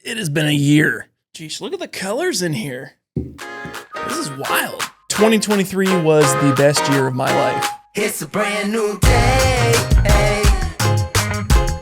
It has been a year. Jeez, look at the colors in here. This is wild. 2023 was the best year of my life. It's a brand new day. Hey.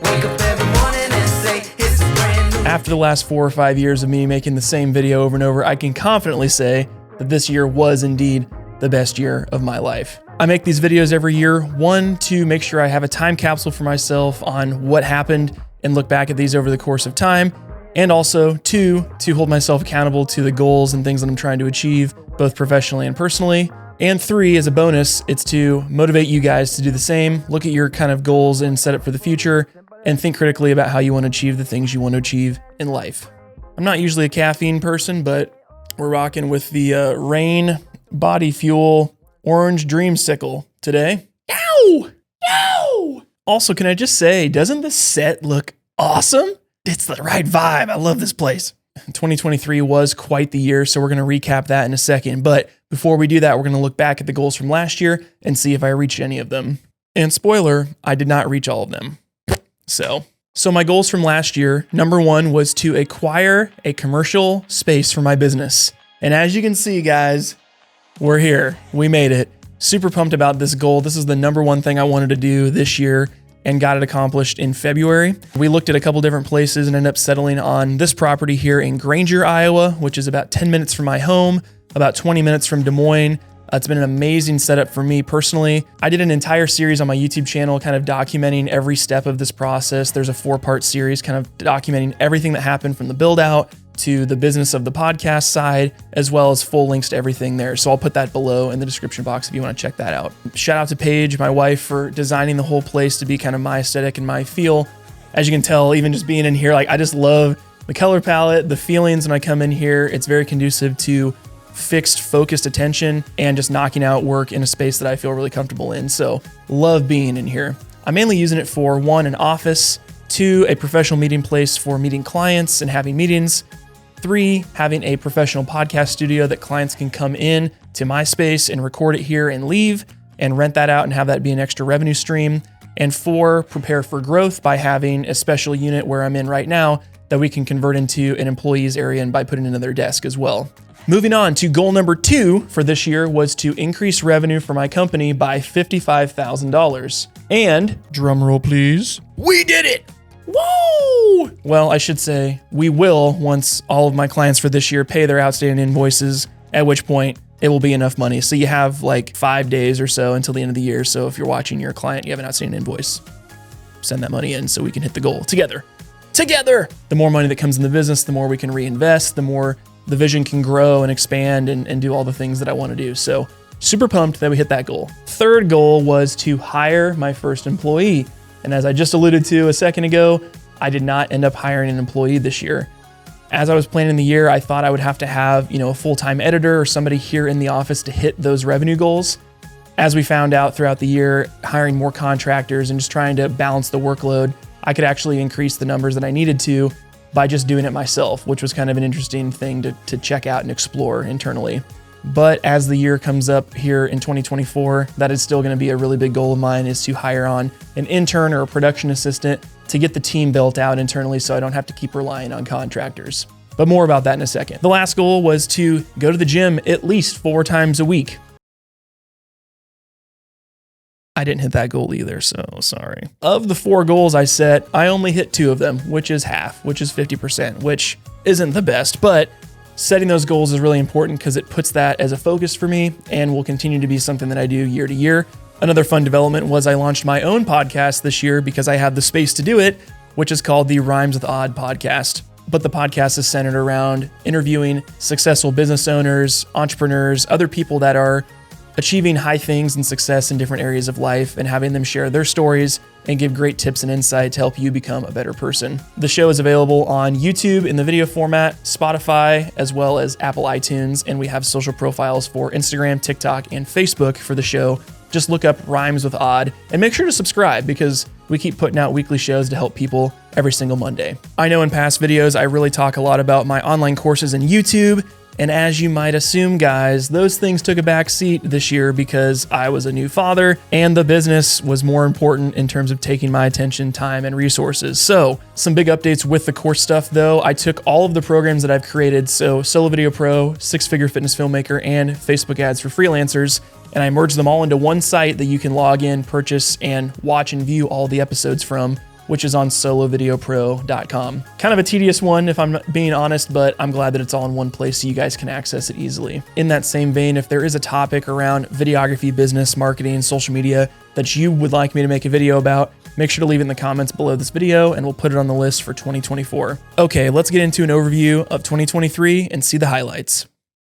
Wake up every morning and say it's a brand new day. After the last 4 or 5 years of me making the same video over and over, I can confidently say that this year was indeed the best year of my life. I make these videos every year, one, to make sure I have a time capsule for myself on what happened and look back at these over the course of time, and also two, to hold myself accountable to the goals and things that I'm trying to achieve, both professionally and personally. And three, as a bonus, it's to motivate you guys to do the same, look at your kind of goals and set up for the future, and think critically about how you want to achieve the things you want to achieve in life. I'm not usually a caffeine person, but we're rocking with the Rain Body Fuel Orange Dreamsicle today. Ow! Ow! Also, can I just say, doesn't this set look awesome? It's the right vibe. I love this place. 2023 was quite the year, so we're going to recap that in a second. But before we do that, we're going to look back at the goals from last year and see if I reached any of them. And spoiler, I did not reach all of them. So my goals from last year, number one was to acquire a commercial space for my business. And as you can see, guys, we're here. We made it. Super pumped about this goal. This is the number one thing I wanted to do this year and got it accomplished in February. We looked at a couple different places and ended up settling on this property here in Granger, Iowa, which is about 10 minutes from my home, about 20 minutes from Des Moines. It's been an amazing setup for me personally. I did an entire series on my YouTube channel kind of documenting every step of this process. There's a 4-part series kind of documenting everything that happened from the build out to the business of the podcast side, as well as full links to everything there. So I'll put that below in the description box if you want to check that out. Shout out to Paige, my wife, for designing the whole place to be kind of my aesthetic and my feel. As you can tell, even just being in here, like I just love the color palette, the feelings when I come in here. It's very conducive to fixed, focused attention and just knocking out work in a space that I feel really comfortable in. So love being in here. I'm mainly using it for 1, an office, 2, a professional meeting place for meeting clients and having meetings, 3, having a professional podcast studio that clients can come in to my space and record it here and leave and rent that out and have that be an extra revenue stream. And 4, prepare for growth by having a special unit where I'm in right now that we can convert into an employee's area and by putting into their desk as well. Moving on to goal number 2 for this year was to increase revenue for my company by $55,000. And, drum roll please, we did it! Woo! Well, I should say we will once all of my clients for this year pay their outstanding invoices, at which point it will be enough money. So you have like 5 days or so until the end of the year. So if you're watching your client, you have an outstanding invoice, send that money in so we can hit the goal together. Together! The more money that comes in the business, the more we can reinvest, the more the vision can grow and expand and do all the things that I want to do. So super pumped that we hit that goal. Third goal was to hire my first employee. And as I just alluded to a second ago, I did not end up hiring an employee this year. As I was planning the year, I thought I would have to have, a full-time editor or somebody here in the office to hit those revenue goals. As we found out throughout the year, hiring more contractors and just trying to balance the workload, I could actually increase the numbers that I needed to by just doing it myself, which was kind of an interesting thing to check out and explore internally. But as the year comes up here in 2024, that is still going to be a really big goal of mine, is to hire on an intern or a production assistant to get the team built out internally so I don't have to keep relying on contractors. But more about that in a second. The last goal was to go to the gym at least 4 times a week. I didn't hit that goal either, so sorry. Of the 4 goals I set, I only hit 2 of them, which is half, which is 50%, which isn't the best, but setting those goals is really important because it puts that as a focus for me and will continue to be something that I do year to year. Another fun development was I launched my own podcast this year because I have the space to do it, which is called the Rhymes with Odd podcast. But the podcast is centered around interviewing successful business owners, entrepreneurs, other people that are achieving high things and success in different areas of life and having them share their stories and give great tips and insight to help you become a better person. The show is available on YouTube in the video format, Spotify, as well as Apple iTunes, and we have social profiles for Instagram, TikTok, and Facebook for the show. Just look up Rhymes with Odd and make sure to subscribe because we keep putting out weekly shows to help people every single Monday. I know in past videos, I really talk a lot about my online courses in YouTube And as you might assume, guys, those things took a back seat this year because I was a new father and the business was more important in terms of taking my attention, time, and resources. So some big updates with the course stuff though. I took all of the programs that I've created, so Solo Video Pro, Six Figure Fitness Filmmaker, and Facebook Ads for Freelancers, and I merged them all into one site that you can log in, purchase, and watch and view all the episodes from, which is on solovideopro.com. Kind of a tedious one if I'm being honest, but I'm glad that it's all in one place so you guys can access it easily. In that same vein, if there is a topic around videography, business, marketing, social media that you would like me to make a video about, make sure to leave it in the comments below this video and we'll put it on the list for 2024. Okay, let's get into an overview of 2023 and see the highlights.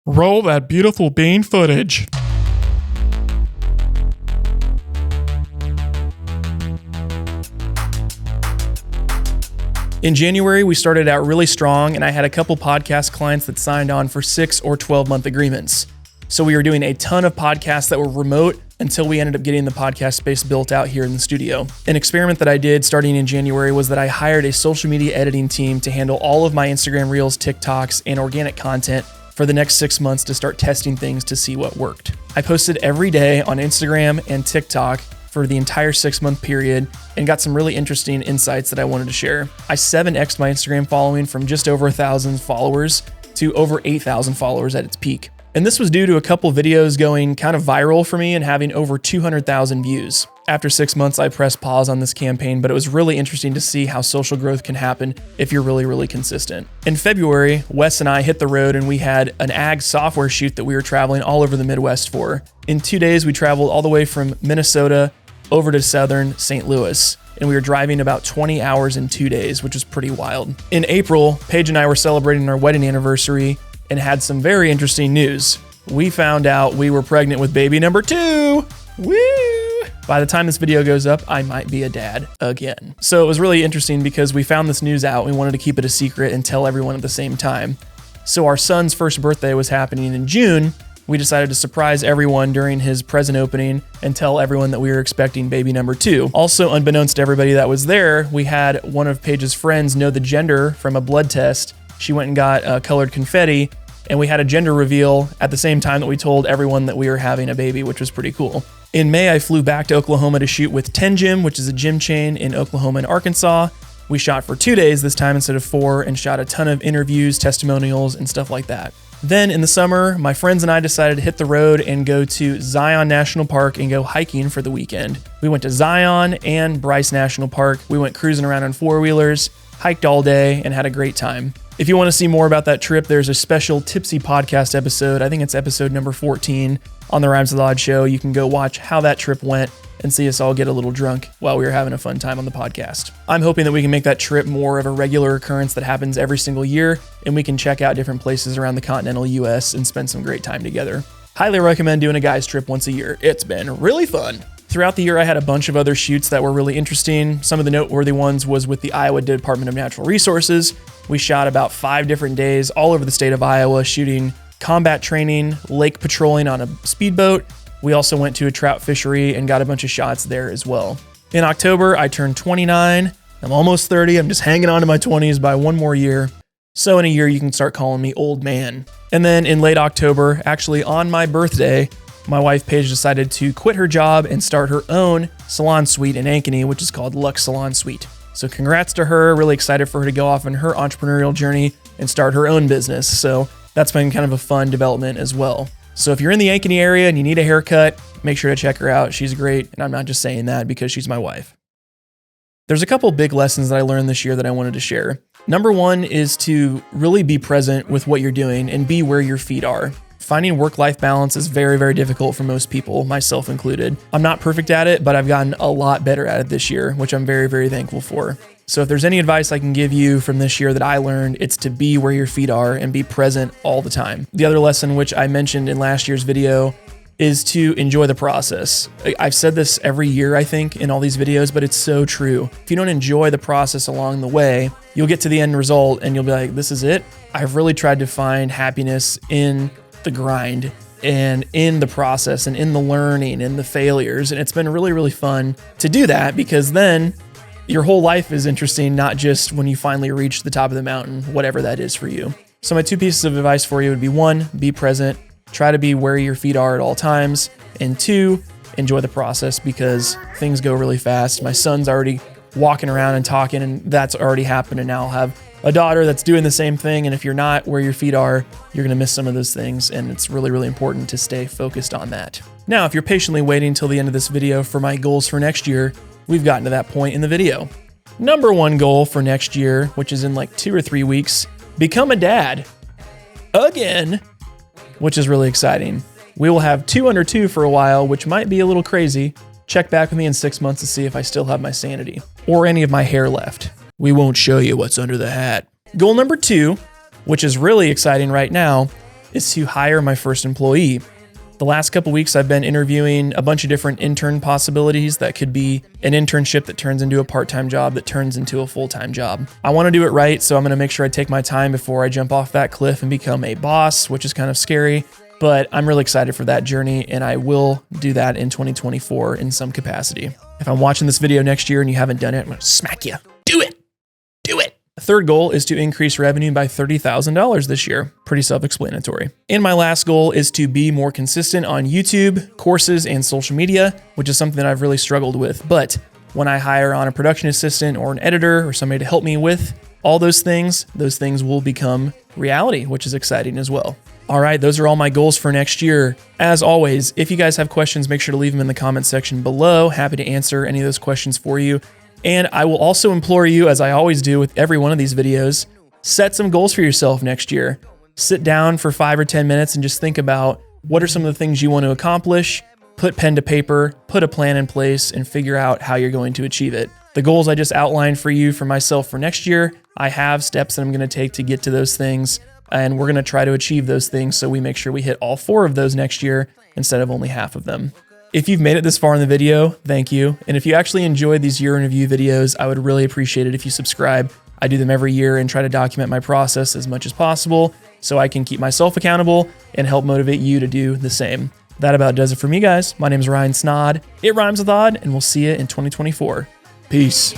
Roll that beautiful bean footage. In January, we started out really strong and I had a couple podcast clients that signed on for 6 or 12-month agreements. So we were doing a ton of podcasts that were remote until we ended up getting the podcast space built out here in the studio. An experiment that I did starting in January was that I hired a social media editing team to handle all of my Instagram Reels, TikToks, and organic content for the next 6 months to start testing things to see what worked. I posted every day on Instagram and TikTok for the entire 6-month period and got some really interesting insights that I wanted to share. I 7x'd my Instagram following from just over 1,000 followers to over 8,000 followers at its peak. And this was due to a couple videos going kind of viral for me and having over 200,000 views. After 6 months, I pressed pause on this campaign, but it was really interesting to see how social growth can happen if you're really consistent. In February, Wes and I hit the road and we had an ag software shoot that we were traveling all over the Midwest for. In 2 days, we traveled all the way from Minnesota over to southern St. Louis, and we were driving about 20 hours in 2 days, which is pretty wild. In April, Paige and I were celebrating our wedding anniversary and had some very interesting news. We found out we were pregnant with baby number 2. Woo! By the time this video goes up, I might be a dad again. So it was really interesting because we found this news out. We wanted to keep it a secret and tell everyone at the same time. So our son's first birthday was happening in June. We decided to surprise everyone during his present opening and tell everyone that we were expecting baby number 2. Also, unbeknownst to everybody that was there, we had one of Paige's friends know the gender from a blood test. She went and got colored confetti, and we had a gender reveal at the same time that we told everyone that we were having a baby, which was pretty cool. In May, I flew back to Oklahoma to shoot with 10 Gym, which is a gym chain in Oklahoma and Arkansas. We shot for 2 days this time instead of 4 and shot a ton of interviews, testimonials, and stuff like that. Then in the summer, my friends and I decided to hit the road and go to Zion National Park and go hiking for the weekend. We went to Zion and Bryce National Park. We went cruising around on 4-wheelers, hiked all day, and had a great time. If you want to see more about that trip, there's a special Tipsy podcast episode. I think it's episode number 14 on the Rhymes with Odd show. You can go watch how that trip went and see us all get a little drunk while we were having a fun time on the podcast. I'm hoping that we can make that trip more of a regular occurrence that happens every single year, and we can check out different places around the continental US and spend some great time together. Highly recommend doing a guy's trip once a year. It's been really fun. Throughout the year, I had a bunch of other shoots that were really interesting. Some of the noteworthy ones was with the Iowa Department of Natural Resources. We shot about 5 different days all over the state of Iowa, shooting combat training, lake patrolling on a speedboat. We also went to a trout fishery and got a bunch of shots there as well. In October, I turned 29. I'm almost 30. I'm just hanging on to my 20s by one more year. So in a year, you can start calling me old man. And then in late October, actually on my birthday, my wife Paige decided to quit her job and start her own salon suite in Ankeny, which is called Lux Salon Suite. So congrats to her. Really excited for her to go off on her entrepreneurial journey and start her own business. So that's been kind of a fun development as well. So if you're in the Ankeny area and you need a haircut, make sure to check her out. She's great. And I'm not just saying that because she's my wife. There's a couple big lessons that I learned this year that I wanted to share. Number one is to really be present with what you're doing and be where your feet are. Finding work-life balance is very difficult for most people, myself included. I'm not perfect at it, but I've gotten a lot better at it this year, which I'm very thankful for. So if there's any advice I can give you from this year that I learned, it's to be where your feet are and be present all the time. The other lesson, which I mentioned in last year's video, is to enjoy the process. I've said this every year, I think, in all these videos, but it's so true. If you don't enjoy the process along the way, you'll get to the end result and you'll be like, this is it. I've really tried to find happiness in the grind and in the process and in the learning and the failures. And it's been really fun to do that, because then your whole life is interesting, not just when you finally reach the top of the mountain, whatever that is for you. So my 2 pieces of advice for you would be 1, be present, try to be where your feet are at all times, and 2, enjoy the process because things go really fast. My son's already walking around and talking, and that's already happened, and now I'll have a daughter that's doing the same thing, and if you're not where your feet are, you're gonna miss some of those things, and it's really, really important to stay focused on that. Now, if you're patiently waiting until the end of this video for my goals for next year, we've gotten to that point in the video. Number 1 goal for next year, which is in like 2 or 3 weeks, become a dad. Again, which is really exciting. We will have 2 under 2 for a while, which might be a little crazy. Check back with me in 6 months to see if I still have my sanity or any of my hair left. We won't show you what's under the hat. Goal number 2, which is really exciting right now, is to hire my first employee. The last couple weeks, I've been interviewing a bunch of different intern possibilities that could be an internship that turns into a part-time job that turns into a full-time job. I want to do it right, so I'm going to make sure I take my time before I jump off that cliff and become a boss, which is kind of scary, but I'm really excited for that journey, and I will do that in 2024 in some capacity. If I'm watching this video next year and you haven't done it, I'm going to smack you. Do it. Do it. The third goal is to increase revenue by $30,000 this year. Pretty self-explanatory. And my last goal is to be more consistent on YouTube, courses, and social media, which is something that I've really struggled with. But when I hire on a production assistant or an editor or somebody to help me with all those things will become reality, which is exciting as well. All right, those are all my goals for next year. As always, if you guys have questions, make sure to leave them in the comment section below. Happy to answer any of those questions for you. And I will also implore you, as I always do with every one of these videos, set some goals for yourself next year. Sit down for 5 or 10 minutes and just think about what are some of the things you want to accomplish, put pen to paper, put a plan in place, and figure out how you're going to achieve it. The goals I just outlined for you for myself for next year, I have steps that I'm going to take to get to those things, and we're going to try to achieve those things so we make sure we hit all 4 of those next year instead of only half of them. If you've made it this far in the video, thank you. And if you actually enjoyed these year in review videos, I would really appreciate it if you subscribe. I do them every year and try to document my process as much as possible so I can keep myself accountable and help motivate you to do the same. That about does it for me, guys. My name is Ryan Snod. It rhymes with odd, and we'll see you in 2024. Peace.